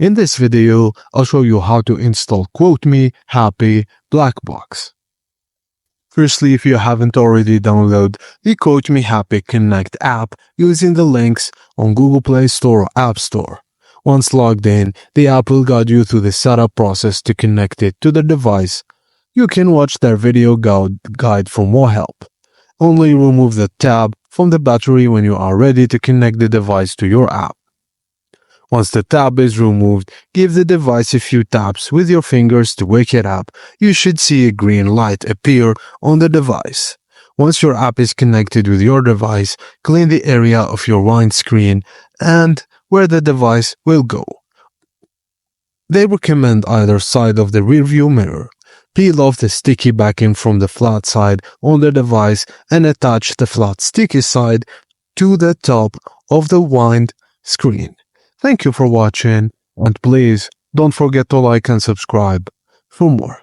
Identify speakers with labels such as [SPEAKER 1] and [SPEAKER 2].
[SPEAKER 1] In this video, I'll show you how to install QuoteMe Happy Blackbox. Firstly, if you haven't already downloaded the QuoteMe Happy Connect app using the links on Google Play Store or App Store. Once logged in, the app will guide you through the setup process to connect it to the device. You can watch their video guide for more help. Only remove the tab from the battery when you are ready to connect the device to your app. Once the tab is removed, give the device a few taps with your fingers to wake it up. You should see a green light appear on the device. Once your app is connected with your device, clean the area of your windscreen and where the device will go. They recommend either side of the rearview mirror. Peel off the sticky backing from the flat side on the device and attach the flat sticky side to the top of the wind screen. Thank you for watching, and please don't forget to like and subscribe for more.